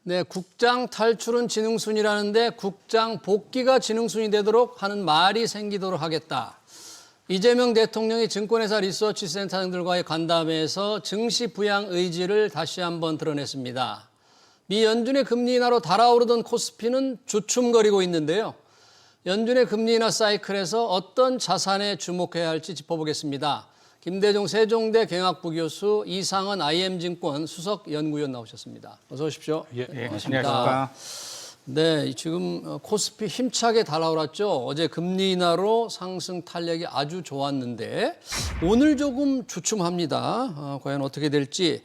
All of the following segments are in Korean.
네, 국장 탈출은 지능순이라는데 국장 복귀가 지능순이 되도록 하는 말이 생기도록 하겠다. 이재명 대통령이 증권회사 리서치센터 등들과의 간담회에서 증시 부양 의지를 다시 한번 드러냈습니다. 미 연준의 금리 인하로 달아오르던 코스피는 주춤거리고 있는데요. 연준의 금리 인하 사이클에서 어떤 자산에 주목해야 할지 짚어보겠습니다. 김대중 세종대 경학부 교수, 이상은 IM증권 수석 연구위원 나오셨습니다. 어서 오십시오. 예, 안녕하십니까. 네, 지금 코스피 힘차게 달아올랐죠. 어제 금리 인하로 상승 탄력이 아주 좋았는데 오늘 조금 주춤합니다. 과연 어떻게 될지.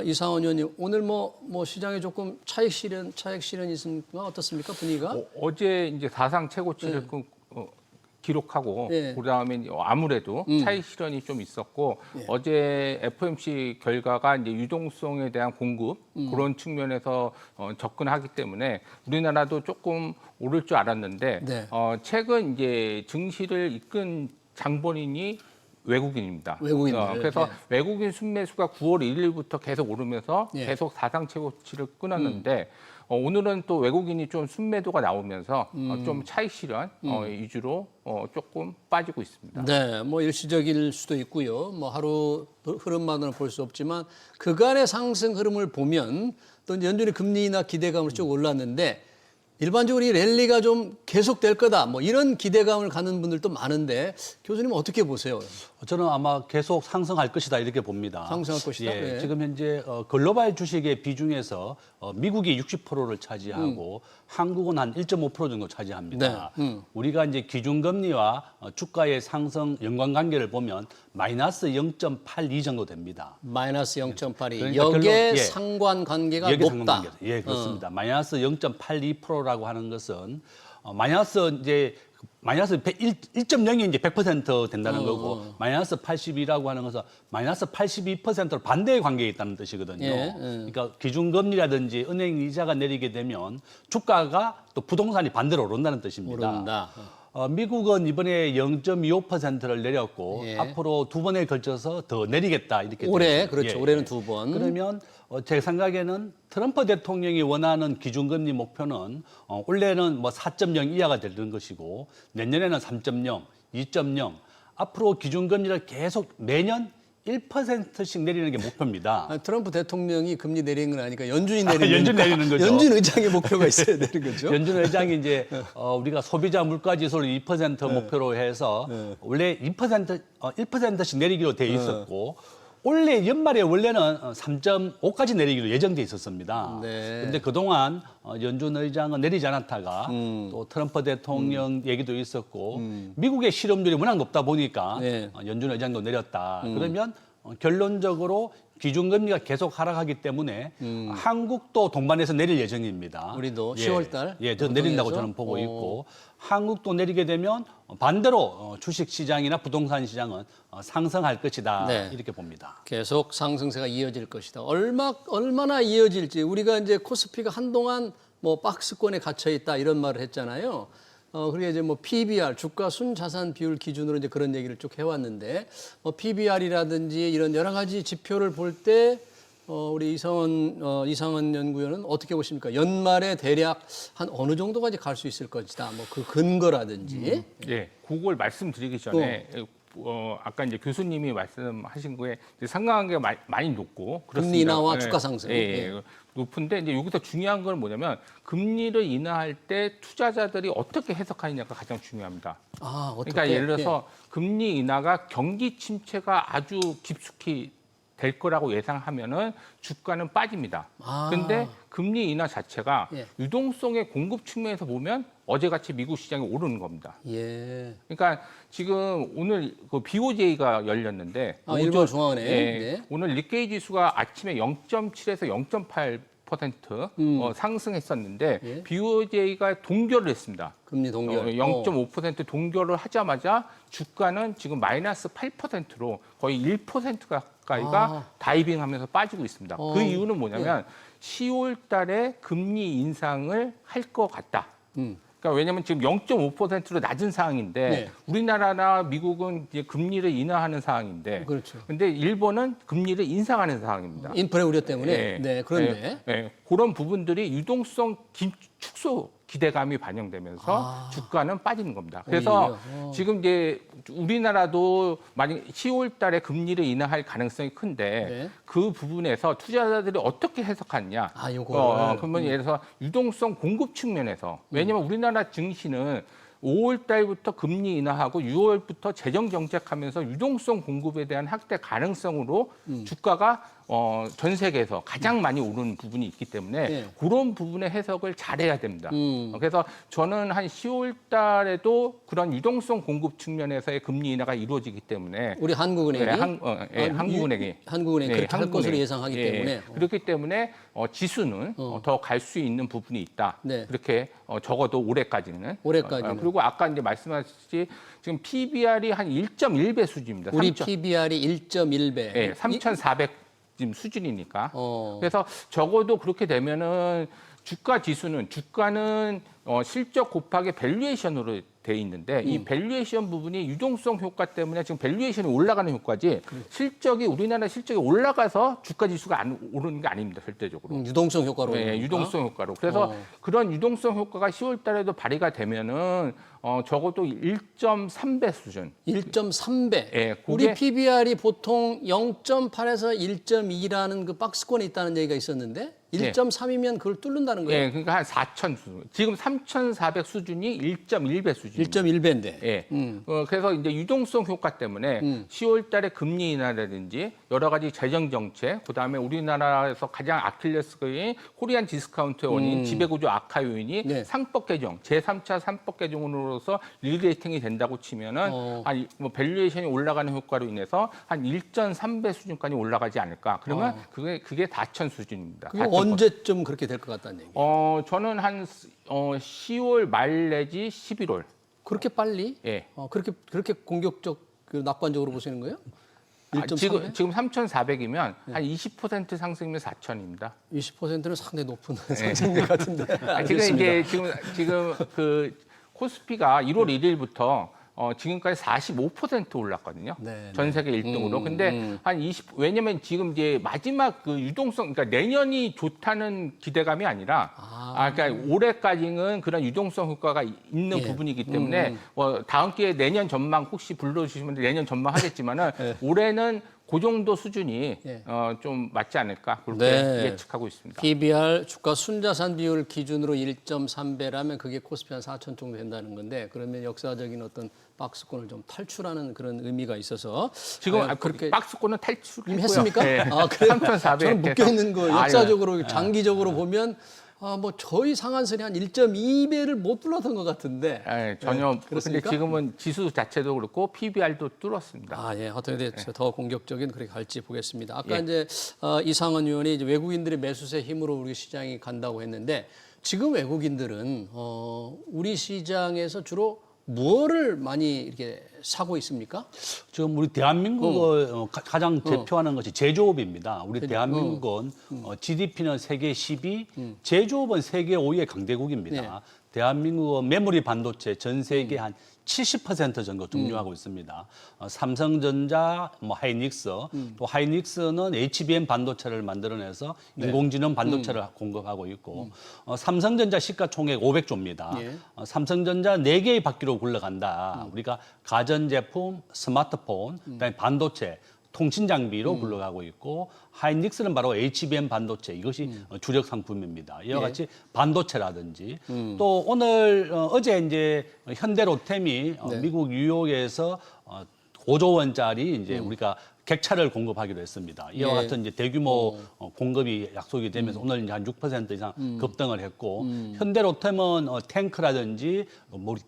이상원 의원님, 오늘 뭐 시장에 조금 차익 실현이 있습니까? 어떻습니까? 분위기가? 어제 이제 사상 최고치를 기록하고 그다음에 아무래도 차익 실현이 좀 있었고 어제 FOMC 결과가 이제 유동성에 대한 공급 그런 측면에서 접근하기 때문에 우리나라도 조금 오를 줄 알았는데 최근 이제 증시를 이끈 장본인이 외국인입니다. 그래서 외국인 순매수가 9월 1일부터 계속 오르면서 계속 사상 최고치를 끊었는데 오늘은 또 외국인이 좀 순매도가 나오면서 좀 차익 실현 위주로 조금 빠지고 있습니다. 네, 뭐 일시적일 수도 있고요. 뭐 하루 흐름만으로는 볼 수 없지만 그간의 상승 흐름을 보면 또 연준의 금리 인하 기대감으로 쭉 올랐는데 일반적으로 이 랠리가 좀 계속될 거다. 뭐 이런 기대감을 갖는 분들도 많은데 교수님 어떻게 보세요? 저는 아마 계속 상승할 것이다 이렇게 봅니다. 상승할 것이다. 예, 지금 현재 글로벌 주식의 비중에서 미국이 60%를 차지하고 한국은 한 1.5% 정도 차지합니다. 우리가 이제 기준금리와 주가의 상승 연관관계를 보면 마이너스 0.82 정도 됩니다. 마이너스 0.82. 그러니까 여기에 상관관계가 높다. 상관관계다. 예, 그렇습니다. 마이너스 0.82%라고 하는 것은 마이너스 1.0이 이제 100% 된다는 거고 마이너스 82라고 하는 것은 마이너스 82%로 반대의 관계에 있다는 뜻이거든요. 그러니까 기준금리라든지 은행 이자가 내리게 되면 주가가 또 부동산이 반대로 오른다는 뜻입니다. 오른다. 미국은 이번에 0.25%를 내렸고 앞으로 두 번에 걸쳐서 더 내리겠다 이렇게 올해 그렇죠. 올해는 두 번. 그러면 제 생각에는 트럼프 대통령이 원하는 기준금리 목표는 원래는 뭐 4.0 이하가 되는 것이고 내년에는 3.0, 2.0 앞으로 기준금리를 계속 매년 1%씩 내리는 게 목표입니다. 트럼프 대통령이 금리 내리는 건 아니니까 연준이 내리는 연준 내리는 거죠. 연준 의장의 목표가 있어야 되는 거죠. 연준 의장이 이제 우리가 소비자 물가 지수를 2% 목표로 해서 원래 1%씩 내리기로 돼 있었고 올해 연말에 원래는 3.5까지 내리기로 예정돼 있었습니다. 그런데 그동안 연준 의장은 내리지 않았다가 또 트럼프 대통령 얘기도 있었고 미국의 실업률이 워낙 높다 보니까 연준 의장도 내렸다. 그러면 결론적으로 기준금리가 계속 하락하기 때문에 한국도 동반해서 내릴 예정입니다. 우리도 10월 달. 저 내린다고 저는 보고 있고 한국도 내리게 되면 반대로 주식시장이나 부동산 시장은 상승할 것이다 이렇게 봅니다. 계속 상승세가 이어질 것이다. 얼마나 이어질지 우리가 이제 코스피가 한동안 뭐 박스권에 갇혀 있다 이런 말을 했잖아요. 그리고 이제 뭐 PBR 주가 순자산 비율 기준으로 이제 그런 얘기를 쭉 해왔는데 PBR이라든지 이런 여러 가지 지표를 볼 때 우리 이상원 연구위원은 어떻게 보십니까? 연말에 대략 한 어느 정도까지 갈 수 있을 것이다. 뭐 그 근거라든지. 그걸 말씀드리기 전에 아까 이제 교수님이 말씀하신 거에 상관관계가 많이 높고 그렇습니다. 금리 인하와 주가 상승. 높은데 이제 여기서 중요한 건 뭐냐면 금리를 인하할 때 투자자들이 어떻게 해석하느냐가 가장 중요합니다. 어떻게? 그러니까 예를 들어서 금리 인하가 경기 침체가 아주 깊숙이 될 거라고 예상하면은 주가는 빠집니다. 그런데 금리 인하 자체가 유동성의 공급 측면에서 보면 어제같이 미국 시장이 오르는 겁니다. 그러니까 지금 오늘 그 BOJ가 열렸는데 일본 중앙은행 오늘 니케이 지수가 아침에 0.7에서 0.8% 상승했었는데 BOJ가 동결을 했습니다. 금리 동결. 0.5% 동결을 하자마자 주가는 지금 마이너스 8%로 거의 1% 가까이가 다이빙하면서 빠지고 있습니다. 그 이유는 뭐냐면 10월 달에 금리 인상을 할 것 같다. 그러니까 왜냐하면 지금 0.5%로 낮은 상황인데 네. 우리나라나 미국은 이제 금리를 인하하는 상황인데, 그렇죠. 근데 일본은 금리를 인상하는 상황입니다. 인플레 우려 때문에. 예. 네, 그런데 그런 부분들이 유동성 축소 기대감이 반영되면서 주가는 빠지는 겁니다. 그래서 지금 이제 우리나라도 만약 10월 달에 금리를 인하할 가능성이 큰데 네. 그 부분에서 투자자들이 어떻게 해석하냐. 요거를. 그러면 예를 들어서 유동성 공급 측면에서 왜냐하면 우리나라 증시는 5월 달부터 금리 인하하고 6월부터 재정 정책하면서 유동성 공급에 대한 확대 가능성으로 주가가 전 세계에서 가장 많이 오르는 부분이 있기 때문에 네. 그런 부분의 해석을 잘해야 됩니다. 그래서 저는 한 10월 달에도 그런 유동성 공급 측면에서의 금리 인하가 이루어지기 때문에 우리 한국은행이 한국은행이 한국은행이 그렇게 할 것으로 예상하기 때문에 그렇기 때문에 지수는 더 갈 수 있는 부분이 있다. 네. 그렇게 적어도 올해까지는. 올해까지는. 그리고 아까 이제 말씀하셨듯이 지금 PBR이 한 1.1배 수준입니다. 우리 PBR이 1.1배. 네, 3,400 지금 수준이니까. 어. 그래서 적어도 그렇게 되면은 주가는 실적 곱하기 밸류에이션으로 돼 있는데 이 밸류에이션 부분이 유동성 효과 때문에 지금 밸류에이션이 올라가는 효과지 우리나라 실적이 올라가서 주가 지수가 안 오르는 게 아닙니다. 절대적으로. 유동성 효과로. 네, 유동성 효과로. 그래서 그런 유동성 효과가 10월 달에도 발휘가 되면은 적어도 1.3배 수준. 1.3배. 예, 우리 그게- PBR이 보통 0.8에서 1.2라는 그 박스권에 있다는 얘기가 있었는데 1.3이면 그걸 뚫는다는 거예요. 예, 그러니까 한 4,000 수준. 지금 3,400 수준이 1.1배 수준. 1.1배인데. 예. 그래서 이제 유동성 효과 때문에 10월 달에 금리 인하라든지 여러 가지 재정 정책, 그다음에 우리나라에서 가장 아킬레스건인 코리안 디스카운트의 원인, 지배구조 악화 요인이 네. 상법 개정, 제3차 상법 개정으로서 리레이팅이 된다고 치면은 한 밸류에이션이 올라가는 효과로 인해서 한 1.3배 수준까지 올라가지 않을까. 그러면 그게 4천 수준입니다. 그게 4,000%. 언제쯤 그렇게 될 것 같다는 얘기예요. 저는 한 10월 말 내지 11월. 그렇게 빨리? 예. 그렇게 공격적, 낙관적으로 보시는 거예요? 1.3배? 지금 3,400이면 한 20% 상승이면 4,000입니다. 20%는 상당히 높은 상승률 같은데. 지금 이제 지금 그 코스피가 1월 1일부터 지금까지 45% 올랐거든요. 네, 전 세계 1등으로. 근데 왜냐면 지금 이제 마지막 그 유동성, 그러니까 내년이 좋다는 기대감이 아니라, 그러니까 올해까지는 그런 유동성 효과가 있는 예. 부분이기 때문에 다음 기회에 내년 전망 혹시 불러주시면 내년 전망 하겠지만은 올해는 그 정도 수준이 예. 좀 맞지 않을까 그렇게 네. 예측하고 있습니다. PBR 주가 순자산 비율 기준으로 1.3배라면 그게 코스피 한 4천 정도 된다는 건데 그러면 역사적인 어떤 박스권을 좀 탈출하는 그런 의미가 있어서 지금 그렇게 박스권은 탈출했고요. 이미 했습니까? 네. 그래요? 3,400 저는 묶여 있는 거 해서. 역사적으로 장기적으로 보면 저희 상한선이 한 1.2배를 못 뚫었던 것 같은데. 전혀. 근데 그렇습니까? 지금은 지수 자체도 그렇고 PBR도 뚫었습니다. 예. 어떻게 더 공격적인 그렇게 갈지 보겠습니다. 아까 이제 이상원 의원이 이제 외국인들의 매수세 힘으로 우리 시장이 간다고 했는데 지금 외국인들은 우리 시장에서 주로 무엇을 많이 이렇게 사고 있습니까? 지금 우리 대한민국을 가장 대표하는 것이 제조업입니다. 우리 대한민국은 GDP는 세계 10위, 제조업은 세계 5위의 강대국입니다. 네. 대한민국은 메모리 반도체 전 세계 한 70% 정도 점유하고 있습니다. 삼성전자, 하이닉스, 또 하이닉스는 HBM 반도체를 만들어내서 인공지능 반도체를 공급하고 있고, 삼성전자 시가총액 500조입니다. 예. 삼성전자 4개의 바퀴로 굴러간다. 우리가 가전제품, 스마트폰, 그다음에 반도체, 통신 장비로 굴러가고 있고 하이닉스는 바로 HBM 반도체 이것이 주력 상품입니다. 이와 같이 반도체라든지 또 오늘 어제 이제 현대로템이 미국 뉴욕에서 5조 원짜리 이제 우리가 객차를 공급하기로 했습니다. 이와 같은 이제 대규모 공급이 약속이 되면서 오늘 이제 한 6% 이상 급등을 했고 현대로템은 탱크라든지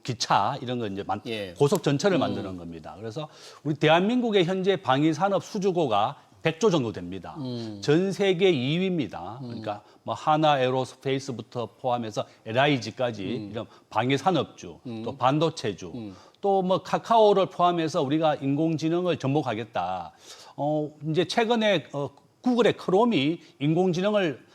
기차 이런 거 이제 고속 전철을 만드는 겁니다. 그래서 우리 대한민국의 현재 방위 산업 수주고가 100조 정도 됩니다. 전 세계 2위입니다. 그러니까 하나 에어로스페이스부터 포함해서 LIG까지 이런 방위 산업주, 또 반도체주, 또 카카오를 포함해서 우리가 인공지능을 접목하겠다. 이제 최근에 구글의 크롬이 인공지능을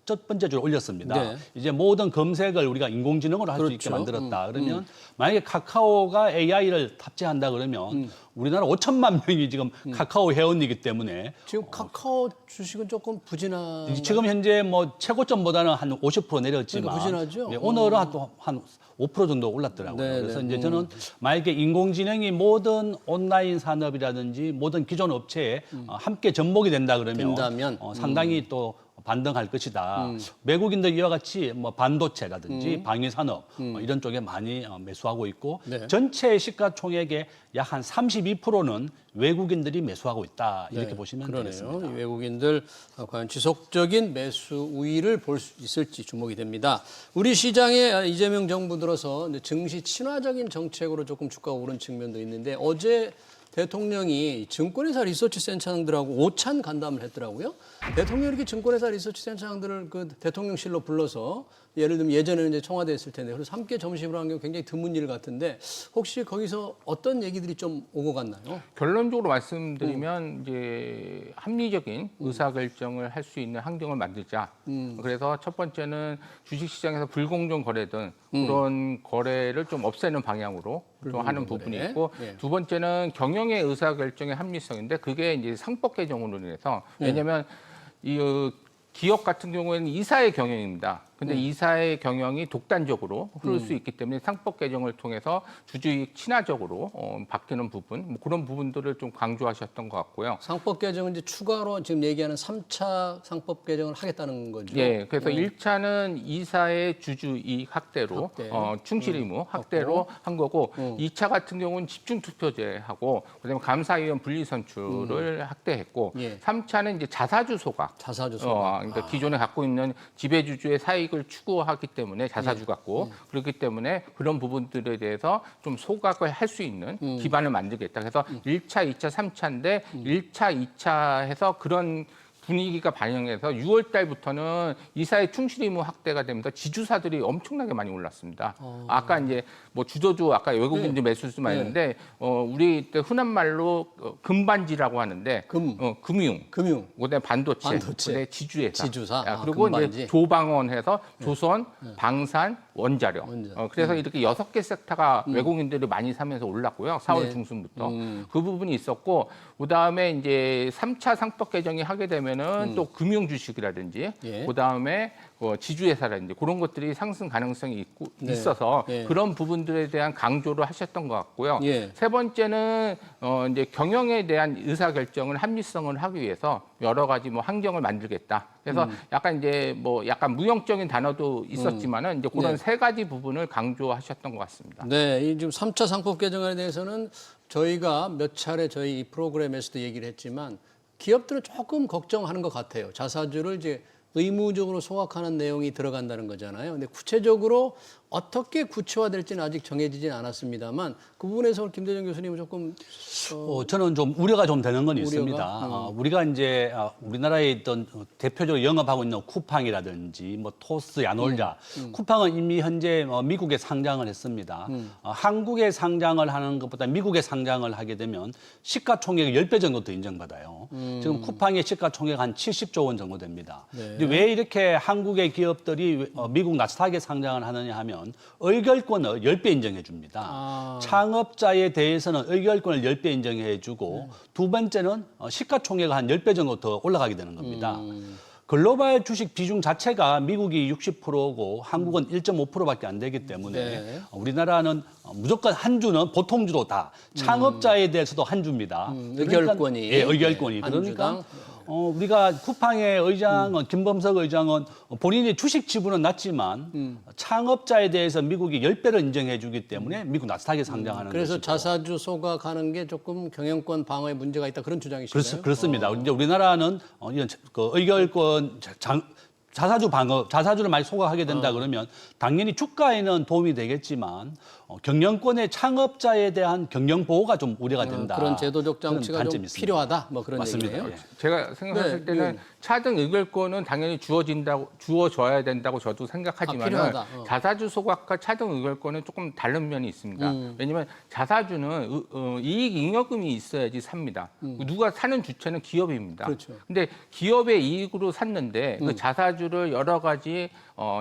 첫 번째 줄 올렸습니다. 네. 이제 모든 검색을 우리가 인공지능으로 할 수 있게 그렇죠. 만들었다. 그러면 만약에 카카오가 AI를 탑재한다 그러면 우리나라 5천만 명이 지금 카카오 회원이기 때문에 지금 카카오 주식은 조금 부진한. 지금 현재 뭐 최고점보다는 한 50% 내렸지만 그러니까 부진하죠? 네, 오늘은 한 5% 정도 올랐더라고요. 네, 그래서 네. 이제 저는 만약에 인공지능이 모든 온라인 산업이라든지 모든 기존 업체에 함께 접목이 된다 그러면 된다면? 상당히 또 반등할 것이다. 외국인들 이와 같이 뭐 반도체라든지 방위 산업 이런 쪽에 많이 매수하고 있고 네. 전체 시가총액의 약 한 32%는 외국인들이 매수하고 있다. 이렇게 보시면 그러네요. 되겠습니다. 이 외국인들 과연 지속적인 매수 우위를 볼 수 있을지 주목이 됩니다. 우리 시장에 이재명 정부 들어서 이제 증시 친화적인 정책으로 조금 주가가 오른 측면도 있는데 어제 대통령이 증권회사 리서치 센터장들하고 오찬 간담을 했더라고요. 대통령이 이렇게 증권회사 리서치 센터장들을 그 대통령실로 불러서 예를 들면 예전에는 이제 청와대에 있을 텐데 그래서 함께 점심을 한 게 굉장히 드문 일 같은데 혹시 거기서 어떤 얘기들이 좀 오고 갔나요? 결론적으로 말씀드리면 이제 합리적인 의사결정을 할 수 있는 환경을 만들자. 그래서 첫 번째는 주식시장에서 불공정 거래든 그런 거래를 좀 없애는 방향으로 좀 하는 부분이 거래. 있고 예. 두 번째는 경영의 의사결정의 합리성인데 그게 이제 상법 개정으로 인해서 왜냐하면 이 기업 같은 경우에는 이사의 경영입니다. 근데 이사의 경영이 독단적으로 흐를 수 있기 때문에 상법 개정을 통해서 주주이익 친화적으로 바뀌는 부분, 뭐 그런 부분들을 좀 강조하셨던 것 같고요. 상법 개정은 이제 추가로 지금 얘기하는 3차 상법 개정을 하겠다는 거죠. 예, 그래서 1차는 이사의 주주이익 확대로 확대. 충실 의무 확대로 한 거고 2차 같은 경우는 집중 투표제하고 그다음에 감사위원 분리 선출을 확대했고 예. 3차는 이제 자사주 소각. 자사주 소각. 그러니까 기존에 갖고 있는 지배주주의 사익을 추구하기 때문에 자사주 갖고 그렇기 때문에 그런 부분들에 대해서 좀 소각을 할 수 있는 기반을 만들겠다. 그래서 1차, 2차, 3차인데 1차, 2차 해서 그런 분위기가 반영해서 6월 달부터는 이사의 충실 의무 확대가 되면서 지주사들이 엄청나게 많이 올랐습니다. 아까 이제 뭐 주도주 아까 외국인들 매수수 말했는데 우리 때 흔한 말로 금반지라고 하는데 금융, 그다음에 반도체, 그다음에 지주회사, 지주사. 그리고 금반지. 이제 조방원해서 조선, 방산, 원자력. 그래서 이렇게 6개 섹터가 외국인들이 많이 사면서 올랐고요. 4월 네. 중순부터 그 부분이 있었고 그다음에 이제 3차 상법 개정이 하게 되면은 또 금융 주식이라든지 예. 그다음에 지주회사라든지 그런 것들이 상승 가능성이 네. 있어서 예. 그런 부분들에 대한 강조를 하셨던 것 같고요. 예. 세 번째는 이제 경영에 대한 의사결정을 합리성을 하기 위해서 여러 가지 뭐 환경을 만들겠다. 그래서 약간 이제 뭐 약간 무용적인 단어도 있었지만은 이제 그런 네. 세 가지 부분을 강조하셨던 것 같습니다. 네, 이 지금 3차 상법 개정안에 대해서는 저희가 몇 차례 저희 이 프로그램에서도 얘기를 했지만 기업들은 조금 걱정하는 것 같아요. 자사주를 이제 의무적으로 소각하는 내용이 들어간다는 거잖아요. 근데 구체적으로 어떻게 구체화될지는 아직 정해지진 않았습니다만 그 부분에서 김대중 교수님은 조금 저는 좀 우려가 좀 되는 건 우려가? 있습니다. 우리가 이제 우리나라에 있던 대표적으로 영업하고 있는 쿠팡이라든지 뭐 토스, 야놀자, 쿠팡은 이미 현재 미국에 상장을 했습니다. 한국에 상장을 하는 것보다 미국에 상장을 하게 되면 시가총액이 10배 정도 더 인정받아요. 지금 쿠팡의 시가총액 한 70조 원 정도 됩니다. 네. 근데 왜 이렇게 한국의 기업들이 미국 나스닥에 상장을 하느냐 하면 의결권을 10배 인정해 줍니다. 창업자에 대해서는 의결권을 10배 인정해 주고 두 번째는 시가총액이 한 10배 정도 더 올라가게 되는 겁니다. 글로벌 주식 비중 자체가 미국이 60%고 한국은 1.5%밖에 안 되기 때문에 네. 우리나라는 무조건 한 주는 보통주로 다 창업자에 대해서도 한 주입니다. 의결권이. 예, 의결권이. 한 그러니까 주당. 우리가 쿠팡의 의장은 김범석 의장은 본인이 주식 지분은 낮지만 창업자에 대해서 미국이 10배를 인정해 주기 때문에 미국 나스닥에 상장하는 그래서 것이고. 자사주 소각하는 게 조금 경영권 방어에 문제가 있다 그런 주장이신가요? 그렇습니다. 이제 우리나라는 이런 그 의결권 자사주 방어, 자사주를 많이 소각하게 된다 그러면 당연히 주가에는 도움이 되겠지만 경영권의 창업자에 대한 경영 보호가 좀 우려가 된다. 그런 제도적 장치가 좀 있습니다. 필요하다. 뭐 그런 맞습니다. 얘기네요. 예. 제가 생각했을 네, 때는 네. 차등 의결권은 당연히 주어져야 된다고 저도 생각하지만 필요하다. 자사주 소각과 차등 의결권은 조금 다른 면이 있습니다. 왜냐하면 자사주는 이익 잉여금이 있어야지 삽니다. 누가 사는 주체는 기업입니다. 그렇죠. 근데 기업의 이익으로 샀는데 그 자사주를 자사주를 여러 가지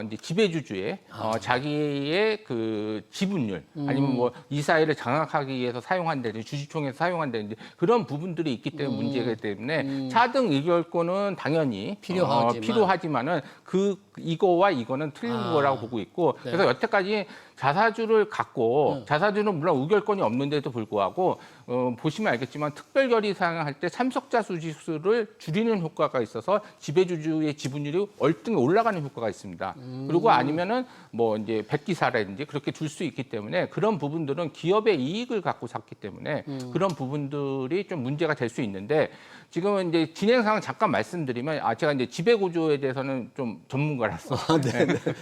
이제 지배주주의 자기의 그 지분율 아니면 뭐 이사회를 장악하기 위해서 사용한다든지 주주총회에서 사용한다든지 그런 부분들이 있기 때문에 문제가 때문에 차등 의결권은 당연히 필요하지만은 이거와 이거는 틀린 거라고 보고 있고 네. 그래서 여태까지 자사주를 갖고 자사주는 물론 의결권이 없는데도 불구하고 보시면 알겠지만 특별결의 사항을 할 때 참석자 수지수를 줄이는 효과가 있어서 지배주주의 지분율이 월등히 올라가는 효과가 있습니다. 그리고 아니면은 뭐 이제 백기사라든지 그렇게 줄 수 있기 때문에 그런 부분들은 기업의 이익을 갖고 샀기 때문에 그런 부분들이 좀 문제가 될 수 있는데 지금은 이제 진행 상황 잠깐 말씀드리면 제가 이제 지배 구조에 대해서는 좀 전문가라서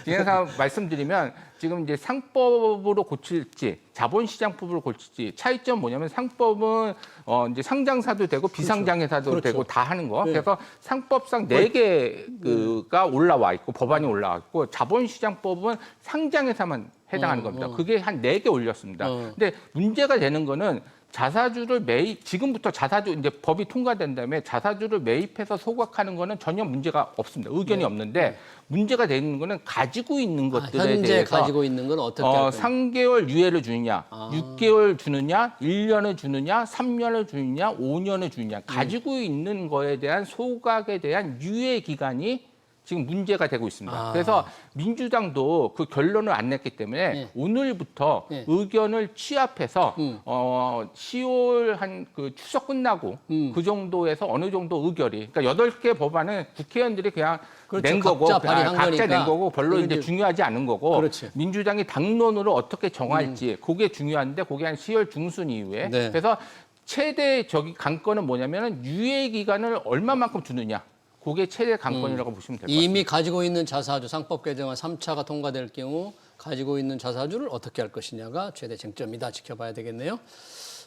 진행 상황 말씀드리면 지금 이제 상법으로 고칠지 자본시장법으로 고칠지 차이점 뭐냐면 상법은 이제 상장사도 되고 비상장회사도 되고 다 하는 거. 그래서 상법상 4개가 올라와 있고 법안이 올라와 있고 자본시장법은 상장회사만 해당하는 겁니다. 그게 한 4개 올렸습니다. 근데 문제가 되는 거는 자사주를 지금부터 자사주 이제 법이 통과된 다음에 자사주를 매입해서 소각하는 거는 전혀 문제가 없습니다. 의견이 없는데 문제가 되는 거는 가지고 있는 것들에 현재 대해서 가지고 있는 건 어떻게 할 거예요? 3개월 유예를 주느냐, 6개월 주느냐, 1년을 주느냐, 3년을 주느냐, 5년을 주느냐 가지고 있는 거에 대한 소각에 대한 유예 기간이 지금 문제가 되고 있습니다. 그래서 민주당도 그 결론을 안 냈기 때문에 오늘부터 의견을 취합해서 10월 한 그 추석 끝나고 그 정도에서 어느 정도 의결이 그러니까 8개 법안은 국회의원들이 그냥 낸 거고 각자 낸 거고 별로 이제 중요하지 않은 거고 민주당이 당론으로 어떻게 정할지 그게 중요한데 그게 한 10월 중순 이후에 그래서 최대 관건은 뭐냐면은 유예 기간을 얼마만큼 두느냐. 그게 최대 관건이라고 보시면 될 것 같습니다. 이미 가지고 있는 자사주 상법 개정안 3차가 통과될 경우 가지고 있는 자사주를 어떻게 할 것이냐가 최대 쟁점이다. 지켜봐야 되겠네요.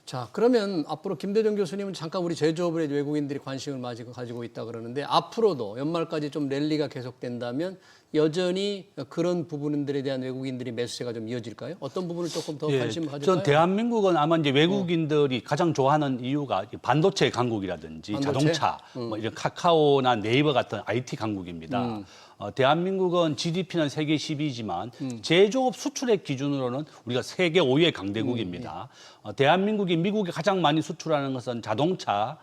자, 그러면 앞으로 김대중 교수님은 잠깐 우리 제조업에 외국인들이 관심을 가지고 있다 그러는데 앞으로도 연말까지 좀 랠리가 계속된다면 여전히 그런 부분들에 대한 외국인들이 매수세가 좀 이어질까요? 어떤 부분을 조금 더 관심을 가질까요? 전 대한민국은 아마 이제 외국인들이 가장 좋아하는 이유가 반도체 강국이라든지 자동차, 뭐 이런 카카오나 네이버 같은 IT 강국입니다. 대한민국은 GDP는 세계 10위지만 제조업 수출액 기준으로는 우리가 세계 5위의 강대국입니다. 대한민국이 미국에 가장 많이 수출하는 것은 자동차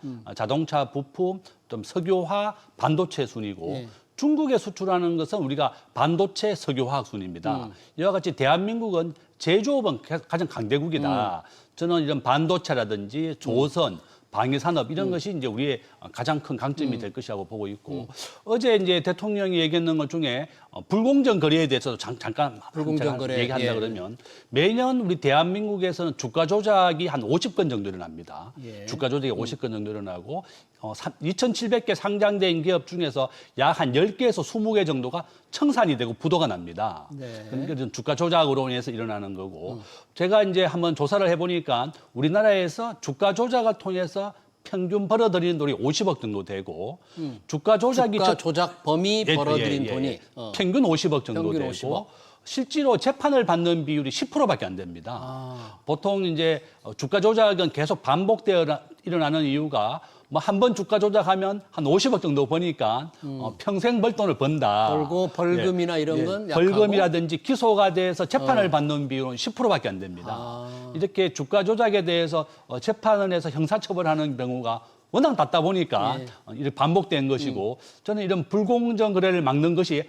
부품, 좀 석유화, 반도체 순이고 중국에 수출하는 것은 우리가 반도체 석유화학 순입니다. 이와 같이 대한민국은 제조업은 가장 강대국이다. 저는 이런 반도체라든지 조선, 방위산업 이런 것이 이제 우리의 가장 큰 강점이 될 것이라고 보고 있고 어제 이제 대통령이 얘기했는 것 중에 불공정 거래에 대해서도 잠깐 불공정 거래 얘기한다 그러면 매년 우리 대한민국에서는 주가 조작이 한 50건 정도 일어납니다. 주가 조작이 50건 정도 일어나고 2,700개 상장된 기업 중에서 약 한 10개에서 20개 정도가 청산이 되고 부도가 납니다. 그러니까 주가 조작으로 인해서 일어나는 거고 제가 이제 한번 조사를 해보니까 우리나라에서 주가 조작을 통해서 평균 벌어들이는 돈이 50억 정도 되고 주가 조작 범위 벌어들인 돈이 평균 50억 정도 평균 되고 50억. 실제로 재판을 받는 비율이 10%밖에 안 됩니다. 보통 이제 주가 조작은 계속 반복되어 일어나는 이유가 뭐 한 번 주가 조작하면 한 50억 정도 버니까 평생 벌 돈을 번다. 벌고 벌금이나 이런 건 약하고 벌금이라든지 기소가 돼서 재판을 받는 비율은 10%밖에 안 됩니다. 이렇게 주가 조작에 대해서 재판을 해서 형사처벌하는 경우가 워낙 낮다 보니까 이렇게 반복된 것이고 저는 이런 불공정 거래를 막는 것이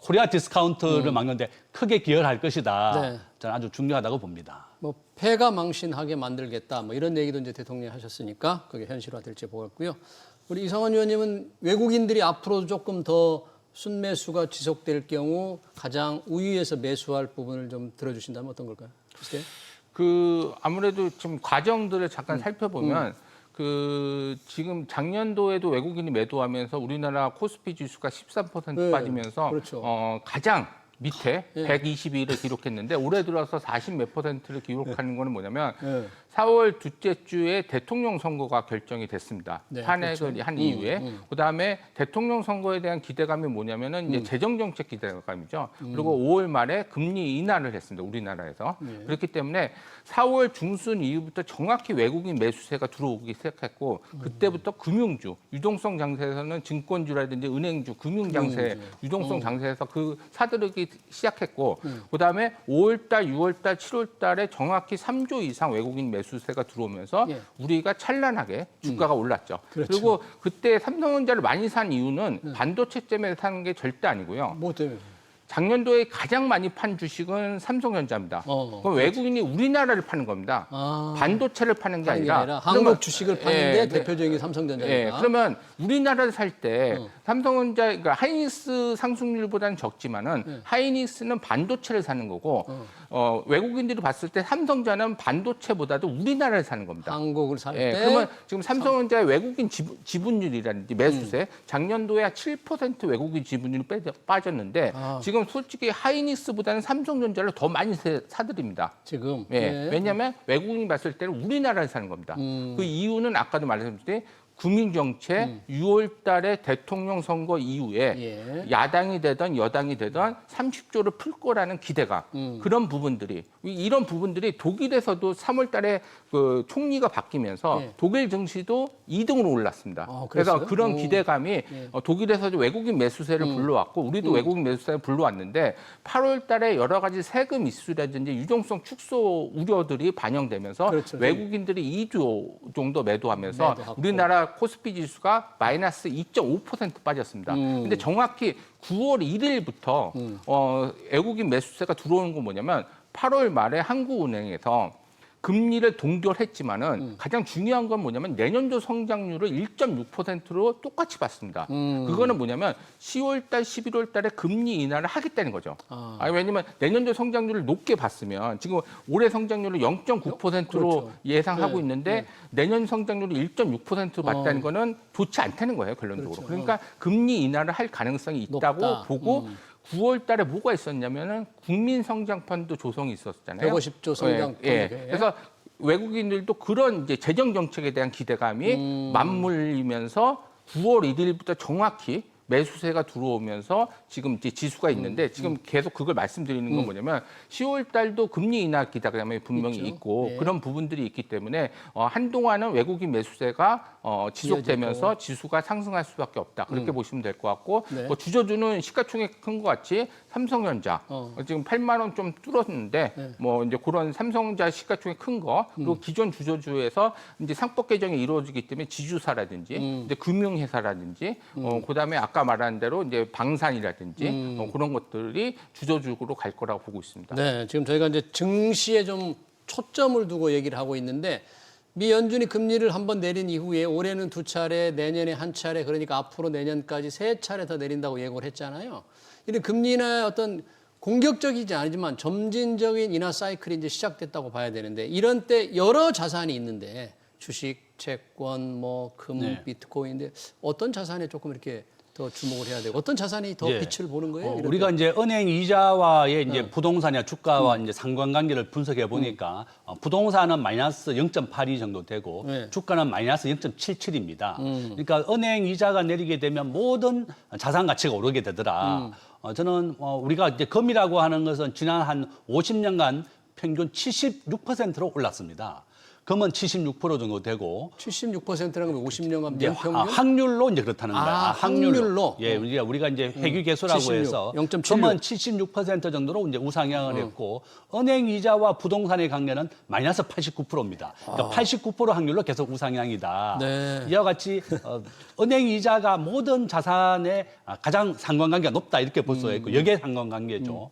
코리아 디스카운트를 막는데 크게 기여할 것이다. 저는 아주 중요하다고 봅니다. 뭐 폐가 망신하게 만들겠다 뭐 이런 얘기도 이제 대통령이 하셨으니까 그게 현실화될지 보겠고요. 우리 이성원 의원님은 외국인들이 앞으로 조금 더 순매수가 지속될 경우 가장 우위에서 매수할 부분을 좀 들어주신다면 어떤 걸까요? 글쎄요. 아무래도 좀 과정들을 잠깐 살펴보면 지금 작년도에도 외국인이 매도하면서 우리나라 코스피 지수가 13% 빠지면서 가장 밑에 예. 122를 기록했는데 올해 들어서 40 몇 %를 기록하는 거는 뭐냐면 예. 4월 둘째 주에 대통령 선거가 결정이 됐습니다. 네, 탄핵을 그렇죠. 한 이후에 그다음에 대통령 선거에 대한 기대감이 뭐냐면은 이제 재정 정책 기대감이죠. 그리고 5월 말에 금리 인하를 했습니다. 우리나라에서. 그렇기 때문에 4월 중순 이후부터 정확히 외국인 매수세가 들어오기 시작했고 그때부터 금융주, 유동성 장세에서는 증권주라든지 은행주, 금융 장세, 유동성 장세에서 그 사들이기 시작했고 그다음에 5월 달, 6월 달, 7월 달에 정확히 3조 이상 외국인 매수세가 들어오면서 예. 우리가 찬란하게 주가가 올랐죠. 그렇죠. 그리고 그때 삼성전자를 많이 산 이유는 반도체 때문에 사는 게 절대 아니고요. 뭐 때문에? 작년도에 가장 많이 판 주식은 삼성전자입니다. 그럼 외국인이 우리나라를 파는 겁니다. 아, 반도체를 파는 게 하는 게 아니라 한국 주식을 파는데 예, 대표적인 게 삼성전자니까. 예, 그러면 우리나라를 살 때 삼성전자, 그러니까 하이닉스 상승률보다는 적지만은 하이닉스는 반도체를 사는 거고 외국인들이 봤을 때 삼성전자는 반도체보다도 우리나라를 사는 겁니다. 한국을 살 예, 때. 그러면 지금 삼성전자의 외국인 지분율이라든지 매수세 작년도에 7% 외국인 지분율이 빠졌는데 지금 솔직히 하이닉스보다는 삼성전자를 더 많이 사들입니다. 지금. 예, 예. 왜냐하면 외국인이 봤을 때는 우리나라를 사는 겁니다. 그 이유는 아까도 말씀드렸듯이 국민정책 6월 달에 대통령 선거 이후에 예. 야당이 되든 여당이 되든 30조를 풀 거라는 기대감 그런 부분들이 이런 부분들이 독일에서도 3월 달에 그 총리가 바뀌면서 예. 독일 증시도 2등으로 올랐습니다. 아, 그래서 그랬어요? 그런 오. 기대감이 예. 독일에서도 외국인 매수세를 불러왔고 우리도 외국인 매수세를 불러왔는데 8월 달에 여러 가지 세금 이슈라든지 유동성 축소 우려들이 반영되면서 그렇죠. 외국인들이 2조 정도 매도하면서 매도하고. 우리나라 코스피 지수가 마이너스 2.5% 빠졌습니다. 근데 정확히 9월 1일부터 외국인 매수세가 들어오는 건 뭐냐면 8월 말에 한국은행에서 금리를 동결했지만은 가장 중요한 건 뭐냐면 내년도 성장률을 1.6%로 똑같이 봤습니다. 그거는 뭐냐면 10월 달, 11월 달에 금리 인하를 하겠다는 거죠. 왜냐면 내년도 성장률을 높게 봤으면 지금 올해 성장률을 0.9%로 그렇죠. 예상하고 네, 있는데 내년 성장률이 1.6%로 봤다는 거는 좋지 않다는 거예요, 결론적으로. 그렇죠. 그러니까 금리 인하를 할 가능성이 있다고 높다. 보고 9월 달에 뭐가 있었냐면은 국민성장펀드 조성이 있었잖아요. 150조 성장 예. 펀드. 그래서 외국인들도 그런 이제 재정 정책에 대한 기대감이 맞물리면서 9월 1일부터 정확히 매수세가 들어오면서 지금 이제 지수가 있는데 지금 계속 그걸 말씀드리는 건 뭐냐면 10월 달도 금리 인하 기대감이 분명히 있죠. 있고 예. 그런 부분들이 있기 때문에 한동안은 외국인 매수세가 지속되면서 지수가 상승할 수밖에 없다. 그렇게 보시면 될 것 같고 네. 뭐 주저주는 시가총액 큰 것 같이 삼성전자 지금 8만 원 좀 뚫었는데 네. 뭐 이제 그런 삼성전자 시가총액 큰 거 그리고 기존 주저주에서 이제 상법 개정이 이루어지기 때문에 지주사라든지 이제 금융회사라든지 그다음에 아까 말한 대로 이제 방산이라든지 그런 것들이 주저주로 갈 거라고 보고 있습니다. 네, 지금 저희가 이제 증시에 좀 초점을 두고 얘기를 하고 있는데 미 연준이 금리를 한번 내린 이후에 올해는 2차례, 내년에 1차례, 그러니까 앞으로 내년까지 3차례 더 내린다고 예고를 했잖아요. 이런 금리나 어떤 공격적이지 않지만 점진적인 인하 사이클이 이제 시작됐다고 봐야 되는데 이런 때 여러 자산이 있는데 주식, 채권, 뭐 금, 네. 비트코인인데 어떤 자산에 조금 이렇게 더 주목을 해야 되고 어떤 자산이 더 예. 빛을 보는 거예요? 이럴 우리가 때? 이제 은행 이자와의 이제 부동산이나 주가와 이제 상관관계를 분석해 보니까 부동산은 마이너스 0.82 정도 되고 네. 주가는 마이너스 0.77입니다. 그러니까 은행 이자가 내리게 되면 모든 자산 가치가 오르게 되더라. 저는 우리가 이제 금이라고 하는 것은 지난 한 50년간 평균 76%로 올랐습니다. 금은 76% 정도 되고 76%라는 건 50년간 이제 연평균? 확률로 이제 그렇다는 거예요. 확률로? 예, 우리가 이제 회귀 개수라고 76, 해서 0.76. 금은 76% 정도로 이제 우상향을 했고 은행 이자와 부동산의 관계는 마이너스 89%입니다. 그러니까 89% 확률로 계속 우상향이다. 네. 이와 같이 은행 이자가 모든 자산의 가장 상관관계가 높다 이렇게 볼 수가 있고 여기에 상관관계죠.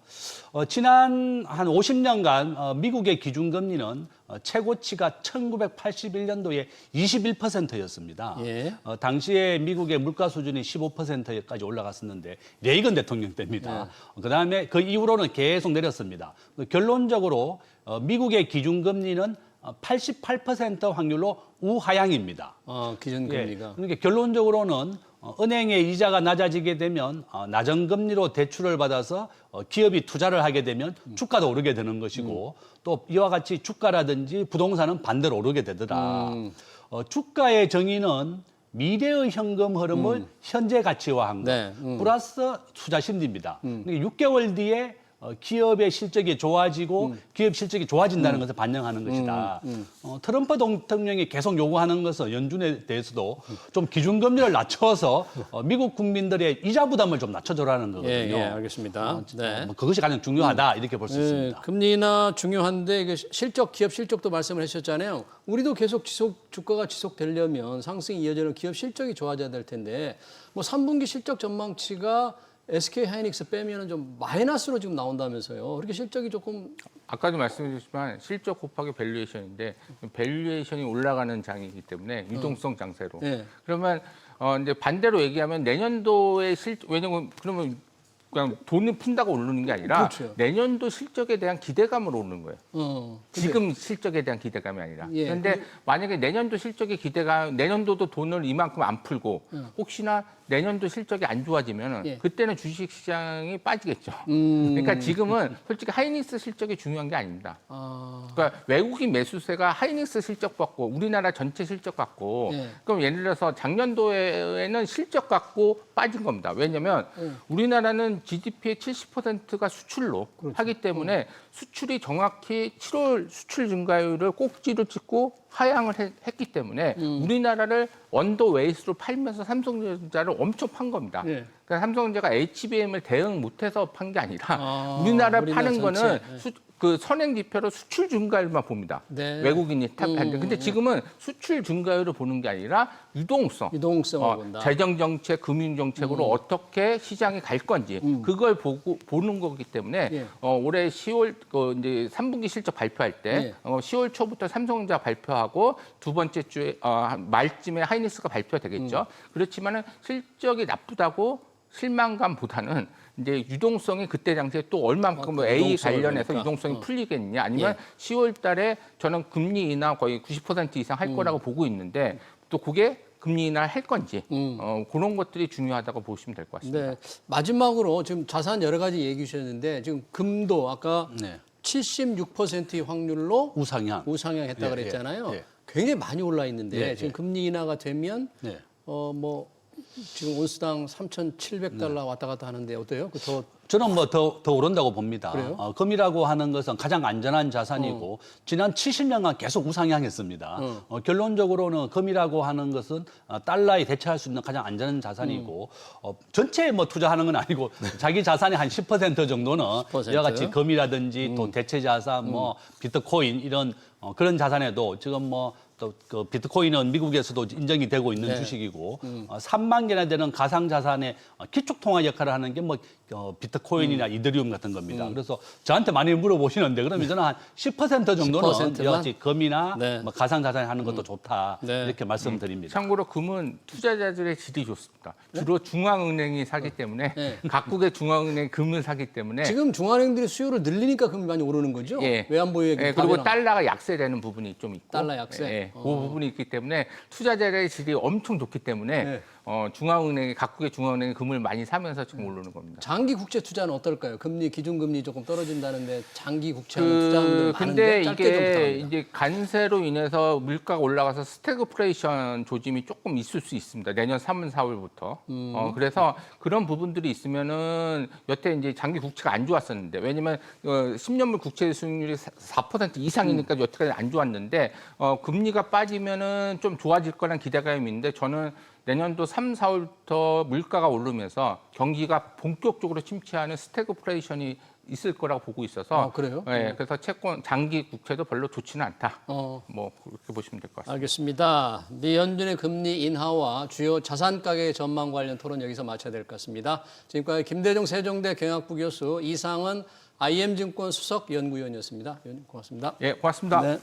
지난 한 50년간 미국의 기준금리는 최고치가 1981년도에 21%였습니다. 예. 당시에 미국의 물가 수준이 15%까지 올라갔었는데 레이건 대통령 때입니다. 그다음에 그 이후로는 계속 내렸습니다. 결론적으로 미국의 기준금리는 88% 확률로 우하향입니다. 기준금리가. 그러니까 결론적으로는 은행의 이자가 낮아지게 되면 낮은 금리로 대출을 받아서 기업이 투자를 하게 되면 주가도 오르게 되는 것이고 또 이와 같이 주가라든지 부동산은 반대로 오르게 되더라. 주가의 정의는 미래의 현금 흐름을 현재 가치화한 것 네, 플러스 투자 심리입니다. 그러니까 6개월 뒤에 기업의 실적이 좋아지고 기업 실적이 좋아진다는 것을 반영하는 것이다. 트럼프 대통령이 계속 요구하는 것은 연준에 대해서도 좀 기준금리를 낮춰서 미국 국민들의 이자 부담을 좀 낮춰줘라는 거거든요. 예, 알겠습니다. 네. 뭐 그것이 가장 중요하다 이렇게 볼 수 있습니다. 금리 인하 중요한데 이게 실적, 기업 실적도 말씀을 하셨잖아요. 우리도 계속 주가가 지속되려면 상승이 이어지는 기업 실적이 좋아져야 될 텐데 뭐 3분기 실적 전망치가 SK 하이닉스 빼면은 좀 마이너스로 지금 나온다면서요. 그렇게 실적이 조금 아까도 말씀드렸지만 실적 곱하기 밸류에이션인데 밸류에이션이 올라가는 장이기 때문에 유동성 장세로. 네. 그러면 이제 반대로 얘기하면 내년도의 왜냐면 그러면 그냥 돈을 푼다고 오르는 게 아니라 그렇죠. 내년도 실적에 대한 기대감으로 오르는 거예요. 근데, 지금 실적에 대한 기대감이 아니라. 예, 그런데 만약에 내년도 실적의 기대감, 내년도도 돈을 이만큼 안 풀고 혹시나 내년도 실적이 안 좋아지면 예. 그때는 주식시장이 빠지겠죠. 그러니까 지금은 솔직히 하이닉스 실적이 중요한 게 아닙니다. 그러니까 외국인 매수세가 하이닉스 실적 받고 우리나라 전체 실적 받고 예. 그럼 예를 들어서 작년도에는 실적 갖고 빠진 겁니다. 왜냐하면 우리나라는 GDP의 70%가 수출로 하기 때문에 수출이 정확히 7월 수출 증가율을 꼭지를 찍고 하향을 했기 때문에 우리나라를 언더웨이스로 팔면서 삼성전자를 엄청 판 겁니다. 예. 그러니까 삼성전자가 HBM을 대응 못해서 판 게 아니라 우리나라 파는 전체. 거는 그 선행 지표로 수출 증가율만 봅니다. 네. 외국인이 탑한데 근데 지금은 수출 증가율을 보는 게 아니라 유동성을 본다. 재정 정책, 금융 정책으로 어떻게 시장이 갈 건지 그걸 보는 거기 때문에 예. 올해 10월 이제 3분기 실적 발표할 때 예. 10월 초부터 삼성전자 발표하고 두 번째 주에 말쯤에 하이닉스가 발표되겠죠. 그렇지만은 실적이 나쁘다고 실망감보다는 이제 유동성이 그때 당시에 또 얼만큼 A 관련해서 그러니까. 유동성이 풀리겠느냐 아니면 10월 달에 저는 금리 인하 거의 90% 이상 할 거라고 보고 있는데 또 그게 금리 인하 할 건지 그런 것들이 중요하다고 보시면 될 것 같습니다. 네. 마지막으로 지금 자산 여러 가지 얘기해 주셨는데 지금 금도 아까 네. 76%의 확률로 우상향. 했다 그랬잖아요. 예. 굉장히 많이 올라 있는데 예, 지금 예. 금리 인하가 되면 네. 뭐 지금 온스당 3,700달러 왔다 갔다 하는데 어때요? 더 저는 뭐 더 오른다고 봅니다. 그래요? 금이라고 하는 것은 가장 안전한 자산이고 지난 70년간 계속 우상향했습니다. 결론적으로는 금이라고 하는 것은 달러에 대체할 수 있는 가장 안전한 자산이고 전체에 뭐 투자하는 건 아니고 자기 자산의 한 10% 정도는 10%? 이와 같이 금이라든지 또 대체 자산, 뭐 비트코인 이런 그런 자산에도 지금 뭐 또 그 비트코인은 미국에서도 인정이 되고 있는 네. 주식이고 3만 개나 되는 가상 자산의 기축 통화 역할을 하는 게 뭐 비트코인이나 이더리움 같은 겁니다. 그래서 저한테 많이 물어보시는데 그러면 저는 한 10% 정도는 10%만? 이와 같이 금이나 네. 뭐 가상 자산에 하는 것도 좋다 네. 이렇게 말씀드립니다. 참고로 금은 투자자들의 질이 좋습니다. 주로 중앙은행이 사기 때문에 네. 각국의 중앙은행이 금을 사기 때문에 지금 중앙은행들이 수요를 늘리니까 금이 많이 오르는 거죠? 예. 외환보유액 그리고 달러가 약세되는 부분이 좀 있고 달러 약세? 예, 그 부분이 있기 때문에 투자자의 질이 엄청 좋기 때문에 네. 중앙은행이 각국의 중앙은행이 금을 많이 사면서 지금 오르는 겁니다. 장기 국채 투자는 어떨까요? 기준금리 조금 떨어진다는데 장기 국채는 투자하는 많은데 근데 짧게 좀 이게 부탁합니다. 이제 간세로 인해서 물가가 올라가서 스태그플레이션 조짐이 조금 있을 수 있습니다. 내년 3월, 4월부터. 그래서 그런 부분들이 있으면은 여태 이제 장기 국채가 안 좋았었는데 왜냐면 10년물 국채 수익률이 4% 이상이니까 여태까지 안 좋았는데 금리가 빠지면은 좀 좋아질 거란 기대감이 있는데 저는 내년도 3, 4월부터 물가가 오르면서 경기가 본격적으로 침체하는 스태그플레이션이 있을 거라고 보고 있어서 그래요? 네, 그래서 채권 장기 국채도 별로 좋지는 않다. 어. 뭐 그렇게 보시면 될 것 같습니다. 알겠습니다. 미 연준의 금리 인하와 주요 자산 가격의 전망 관련 토론 여기서 마쳐야 될 것 같습니다. 지금까지 김대중 세종대 경영학부 교수, 이상은 IM증권 수석 연구위원이었습니다. 위원님 고맙습니다. 예, 고맙습니다. 네.